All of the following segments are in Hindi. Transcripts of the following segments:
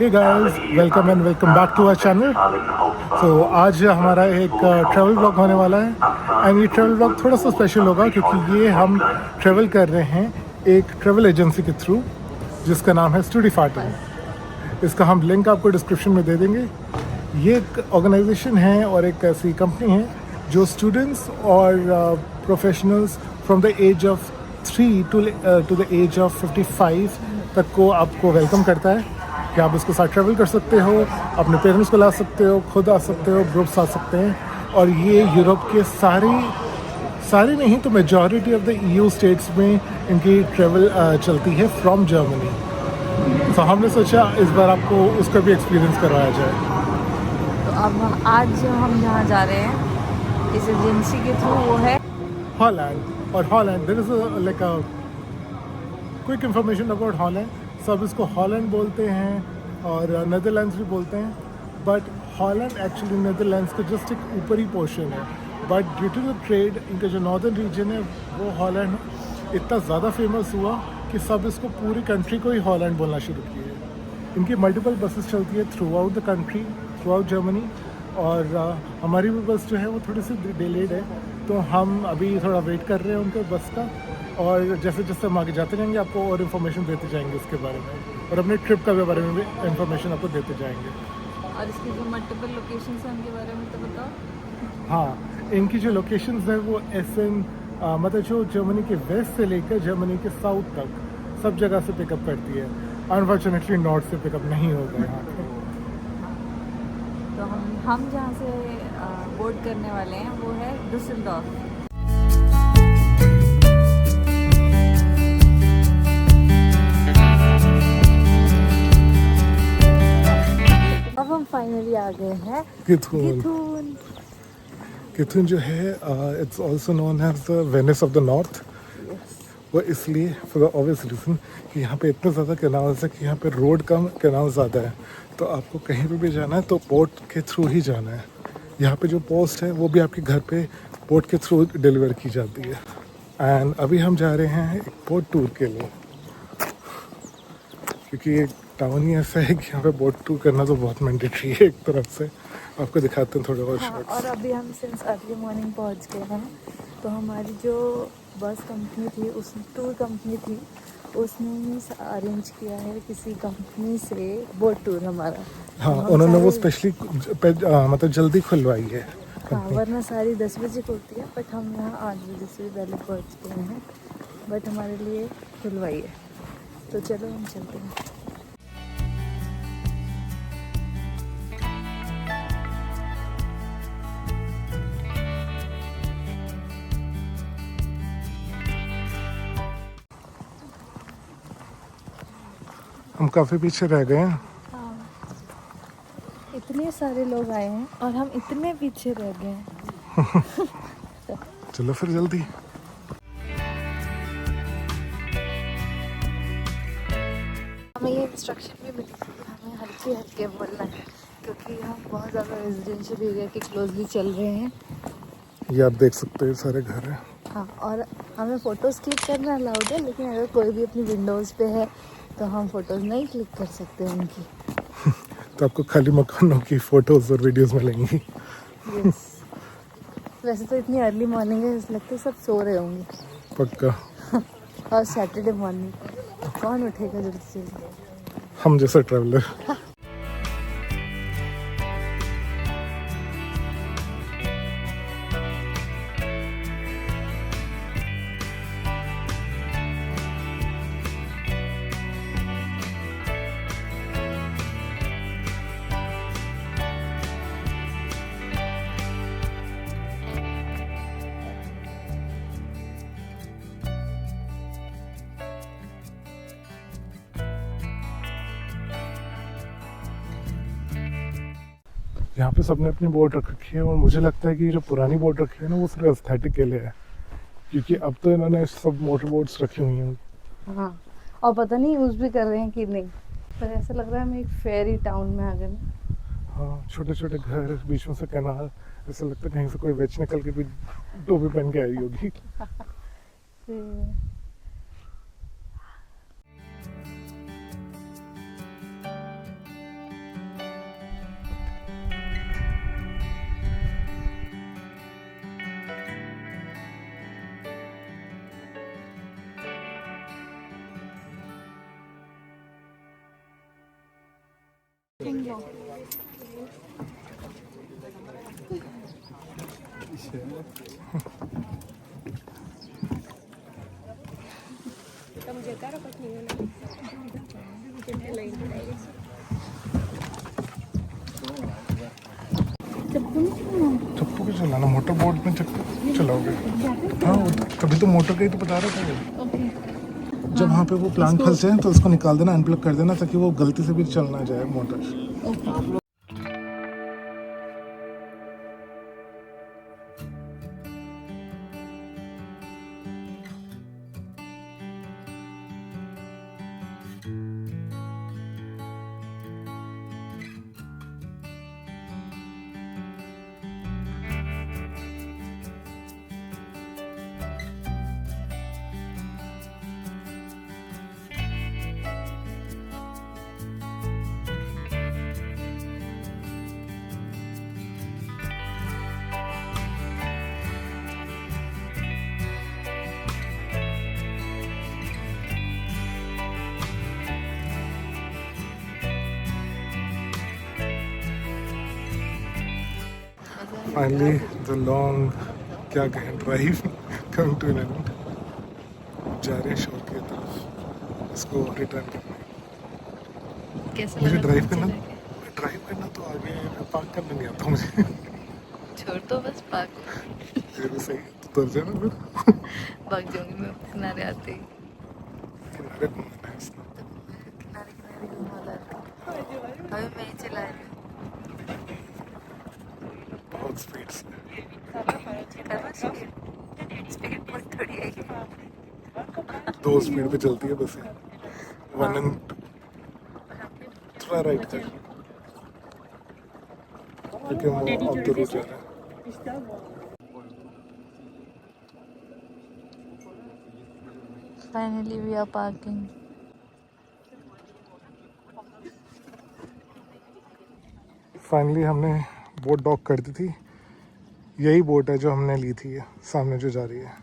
Hey guys, welcome and welcome back to our channel. तो आज हमारा एक ट्रैवल ब्लॉग होने वाला है एंड ये ट्रैवल ब्लॉग थोड़ा सा स्पेशल होगा क्योंकि ये हम ट्रैवल कर रहे हैं एक ट्रैवल एजेंसी के थ्रू जिसका नाम है स्टूडिफार्टन। इसका हम लिंक आपको डिस्क्रिप्शन में दे देंगे। ये एक ऑर्गेनाइजेशन है और एक ऐसी कंपनी है जो स्टूडेंट्स और professionals from the age of 3 to the age of 55 तक को आपको वेलकम करता है कि आप इसके साथ ट्रैवल कर सकते हो, अपने पेरेंट्स को ला सकते हो, खुद आ सकते हो, ग्रुप्स आ सकते हैं। और ये यूरोप के सारी नहीं तो majority of the EU states में इनकी ट्रैवल चलती है फ्रॉम जर्मनी। तो हमने सोचा इस बार आपको उसका भी एक्सपीरियंस करवाया जाए। तो अब आज जो हम जहाँ जा रहे हैं इस एजेंसी के थ्रू वो है हॉलैंड। और Holland there is like a quick information about Holland. सब इसको हॉलैंड बोलते हैं और नेदरलैंड्स भी बोलते हैं, बट हॉलैंड एक्चुअली नेदरलैंड्स का जस्ट एक ऊपरी पोर्शन है। But due to the trade इनका जो नॉर्दर्न रीजन है वो हॉलैंड इतना ज़्यादा फेमस हुआ कि सब इसको पूरी कंट्री को ही हॉलैंड बोलना शुरू किए। इनकी मल्टीपल बसेस चलती है through out the country, through out Germany. और हमारी भी बस जो है वो थोड़ी सी डिलेड है, तो हम अभी थोड़ा वेट कर रहे हैं उनके बस का। और जैसे जैसे हम आगे जाते जाएंगे आपको और इन्फॉर्मेशन देते जाएंगे उसके बारे में, और अपने ट्रिप का भी बारे में भी इन्फॉर्मेशन आपको देते जाएंगे। और इसकी जो मल्टीपल लोकेशंस हैं उनके बारे में तो बताओ। हाँ, इनकी जो लोकेशंस है वो मतलब जो जर्मनी के वेस्ट से लेकर जर्मनी के साउथ तक सब जगह से पिकअप करती है। अनफॉर्चुनेटली नॉर्थ से पिकअप नहीं होगा यहाँ पे। तो हम जहाँ से बोर्ड करने वाले हैं वो है डुसेल्डॉर्फ। अब हम फाइनली आ गए हैं गिथून। गिथून जो है it's also known as the Venice of the North. वो इसलिए फॉर द ऑब्वियस रीज़न कि यहाँ पे इतने ज़्यादा कैनाल्स है कि यहाँ पे रोड कम, कैनाल ज़्यादा है। तो आपको कहीं पे भी जाना है तो बोट के थ्रू ही जाना है। यहाँ पे जो पोस्ट है वो भी आपके घर पे बोट के थ्रू डिलीवर की जाती है। एंड अभी हम जा रहे हैं एक बोट टूर के लिए, क्योंकि ये टाउन ही ऐसा है कि यहाँ पे बोट टूर करना तो बहुत मैंडेटरी है एक तरफ से। आपको दिखाते हैं थोड़े बहुत शॉट्स। और अभी हम सिंस अर्ली मॉर्निंग पहुँच गए हैं। तो हमारी जो बस कंपनी थी, उस टूर कंपनी थी, उसने ही अरेंज किया है किसी कंपनी से बोट टूर हमारा। हाँ, उन्होंने वो स्पेशली मतलब जल्दी खुलवाई है। हाँ, वरना सारी 10 बजे खुलती है, बट हम यहाँ 8 बजे से पहले पहुँच गए हैं, बट हमारे लिए खुलवाई है। तो चलो हम चलते हैं। हम काफ़ी पीछे रह गए हैं। हाँ, इतने सारे लोग आए हैं और हम इतने पीछे रह गए हैं। चलो फिर जल्दी। हमें ये इंस्ट्रक्शन भी मिली थी कि हमें हल्के हल्के बोलना है, क्योंकि हम बहुत ज़्यादा रेजिडेंशियल एरिया के क्लोजली चल रहे हैं। ये आप देख सकते हैं सारे घर हैं। हाँ, और हमें फ़ोटोज़ क्लिक करना अलाउड है, लेकिन अगर कोई भी अपनी विंडोज़ पे है तो हम फ़ोटोज़ नहीं क्लिक कर सकते उनकी। तो आपको खाली मकानों की फ़ोटोज़ और वीडियोज़ मिलेंगी। यस। वैसे तो इतनी अर्ली मॉर्निंग है, लगता है सब सो रहे होंगे। पक्का। और सैटरडे मॉर्निंग कौन उठेगा जल्दी जल्दी? हम जैसा ट्रैवलर। यहाँ पे सबने अपनी बोट रख रखी है और मुझे लगता है कि जो पुरानी बोट रखी है ना वो सिर्फ एस्थेटिक के लिए है, क्योंकि अब तो इन्होंने सब मोटर बोट्स रखी हुई हैं। हाँ, और पता नहीं यूज़ भी कर रहे हैं कि नहीं, पर ऐसा लग रहा है हम एक फेरी टाउन में आ गए। हाँ, छोटे छोटे घर, बीच में से कैनाल, ऐसा लगता है कहीं से कोई वेज निकल के भी टोपी पहन के आई होगी। चप्पू भी चलाना, मोटर बोट में चप्पू चलाओगे? हाँ तभी तो मोटर का ही तो बता रहा था वो। जब वहाँ पे वो प्लांट फंस जाए तो उसको निकाल देना, अनप्लग कर देना, ताकि वो गलती से भी चल ना जाए मोटर। फाइनली द लॉन्ग क्या कहें drive come to an end. जा रहे हैं शोर की तरफ, इसको रिटर्न करना। कैसा मुझे लगा? ड्राइव करना तो आगे पार्क करना नहीं आता मुझे। छोड़ तो बस पार्क ये भी सही है, तो उतर जाना फिर। भाग जाऊंगी मैं किनारे आते ही। किनारे घूमना है इसको। किनारे किनारे घुमा अभी मैं ही चला रही हूँ। बहुत स्पीड से स्पीड बहुत थोड़ी है। 2 स्पीड पे चलती है बस, 1 एंड थोड़ा राइट कर, क्योंकि वो ऑफ द रूट जा रहा है। Finally we are parking. Finally हमने बोट डॉक कर दी थी। यही बोट है जो हमने ली थी, ये सामने जो जा रही है,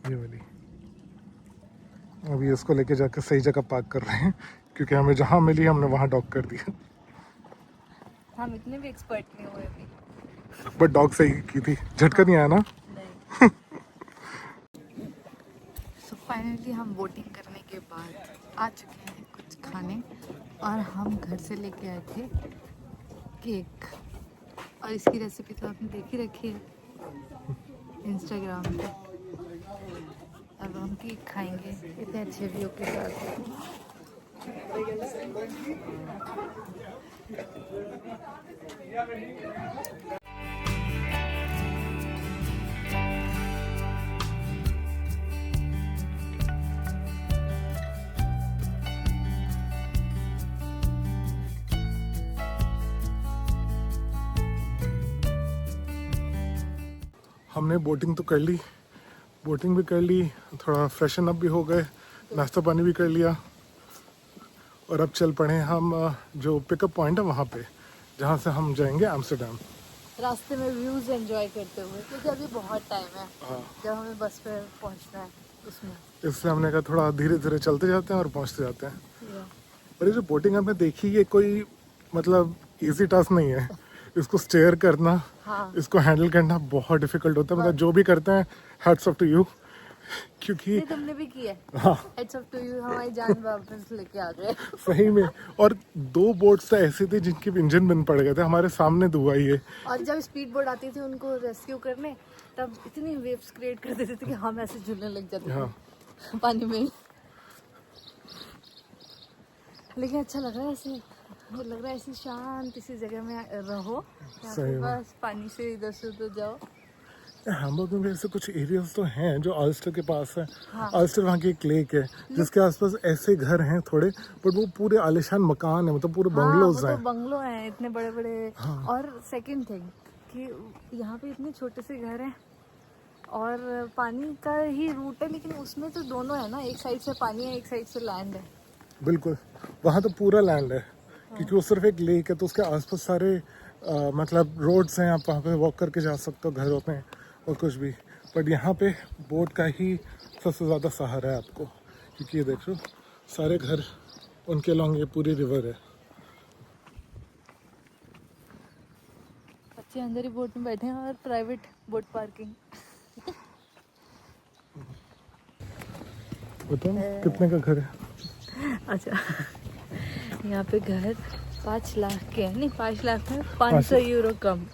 ये वाली। अभी इसको लेके जाकर सही जगह पार्क कर रहे हैं, क्योंकि हमें जहाँ मिली हमने वहाँ डॉक कर दिया। हम इतने भी एक्सपर्ट नहीं हुए अभी। बट डॉग सही की थी, झटका नहीं आया ना। नहीं। सो फाइनली हम बोटिंग करने के बाद आ चुके हैं कुछ खाने, और हम घर से लेके आए थे केक, और इसकी रेसिपी तो आपने देख ही रखी है इंस्टाग्राम पे। अब हम केक खाएंगे इतने अच्छे व्यू के साथ। हमने बोटिंग तो कर ली, बोटिंग भी कर ली, थोड़ा फ्रेशन अप भी हो गए, नाश्ता पानी भी कर लिया, और अब चल पड़े हम जो पिकअप पॉइंट है वहाँ पे, जहाँ से हम जाएंगे एम्स्टर्डम। रास्ते में व्यूज एंजॉय करते हुए, क्योंकि अभी बहुत टाइम है हाँ, जब हमें बस पे पहुंचना है उसमें। इससे हमने कहा थोड़ा धीरे धीरे चलते जाते हैं और पहुँचते जाते हैं। या। और ये जो बोटिंग हमने देखी, ये कोई मतलब इजी टास्क नहीं है। इसको स्टेयर करना, हाँ। इसको हैंडल करना बहुत डिफिकल्ट होता है। मतलब जो भी करते हैं, हैट्स ऑफ टू यू, क्योंकि ये तुमने भी किया। हाँ हेड्स अप टू यू, हमारी जान वापस लेके आ गए। सही में। और 2 बोट्स तो ऐसी थी जिनके इंजन बंद पड़ गए थे, हमारे सामने दुआ ये। और जब स्पीड बोट आती थी उनको रेस्क्यू करने, तब इतनी वेव्स क्रिएट कर देते थे कि हम ऐसे झूलने लग जाते हाँ थे पानी में। लेकिन अच्छा लग रहा है ऐसे, लग रहा है ऐसी शांत सी जगह में रहो, यहाँ सही पे में। बस पानी से इधर से उधर जाओ। हैम्बर्ग में भी ऐसे कुछ एरियाज तो हैं जो अल्स्टर के पास है। हाँ। अल्स्टर वहाँ की एक लेक है जिसके आसपास ऐसे घर हैं थोड़े, बट वो पूरे आलिशान मकान है, मतलब पूरे बंगलोज वो तो हैं। बंगलो हैं इतने बड़े बड़े। हाँ। और सेकंड थिंग कि यहाँ पे इतने छोटे से घर हैं, और पानी का ही रूट है, लेकिन उसमें तो दोनों है ना, एक साइड से पानी है, एक साइड से लैंड है। बिल्कुल, वहाँ तो पूरा लैंड है, क्योंकि वो सिर्फ एक लेक है, तो उसके आसपास सारे मतलब रोड्स हैं, आप वहाँ पे वॉक करके जा सकते हो घरों में और कुछ भी। बट यहाँ पे बोट का ही सबसे ज़्यादा सहारा है आपको, क्योंकि ये देखो सारे घर उनके अलॉन्ग ये पूरी रिवर है, बच्चे अंदर ही बोट में बैठे हैं और प्राइवेट बोट पार्किंग। बताओ कितने का घर है? अच्छा, यहाँ पे घर 5 लाख के हैं, नहीं 5 लाख में 500 यूरो कम।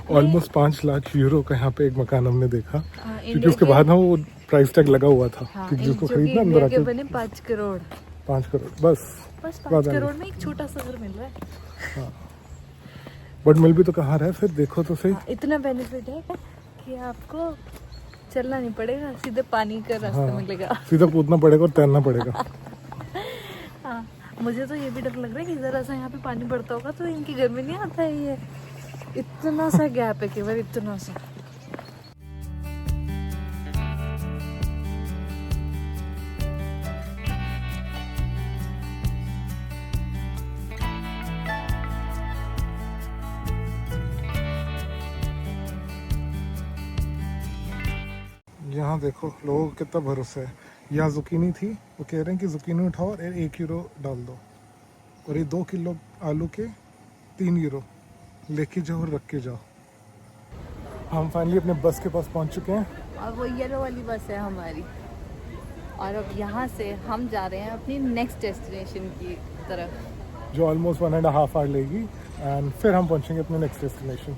ऑलमोस्ट 5 लाख यूरो का यहाँ पे एक मकान हमने देखा, हाँ, क्योंकि उसके बाद ना वो प्राइस टैग लगा हुआ था। हाँ, कि जिसको जो खरीदना कि अंदर इंडिया के आके बने 5 करोड़। 5 करोड़ बस 5 करोड़ में एक छोटा सा घर मिल रहा है। बट मिल भी तो कहाँ रहा है फिर, देखो तो सही। हाँ, इतना बेनिफिट है कि आपको चलना नहीं पड़ेगा, सीधे पानी का रास्ता हाँ, मिलेगा। सीधा कूदना पड़ेगा और तैरना पड़ेगा। हाँ, मुझे तो ये भी डर लग रहा है कि जरा सा यहाँ पे पानी बढ़ता होगा तो इनके घर में नहीं आता है ये। इतना सा गैप है, केवल इतना सा। यहाँ देखो लोगों को कितना भरोसा है। यहाँ जुकीनी थी, वो कह रहे हैं कि जुकीनी उठाओ और 1 यूरो डाल दो, और ये 2 किलो आलू के 3 यूरो लेके जाओ और रख के जाओ। हम फाइनली अपने बस के पास पहुँच चुके हैं। और वो येलो वाली बस है हमारी, और अब यहाँ से हम जा रहे हैं अपनी नेक्स्ट डेस्टिनेशन की तरफ, जो ऑलमोस्ट 1.5 आवर लेगी, एंड फिर हम पहुँचेंगे अपने नेक्स्ट डेस्टिनेशन।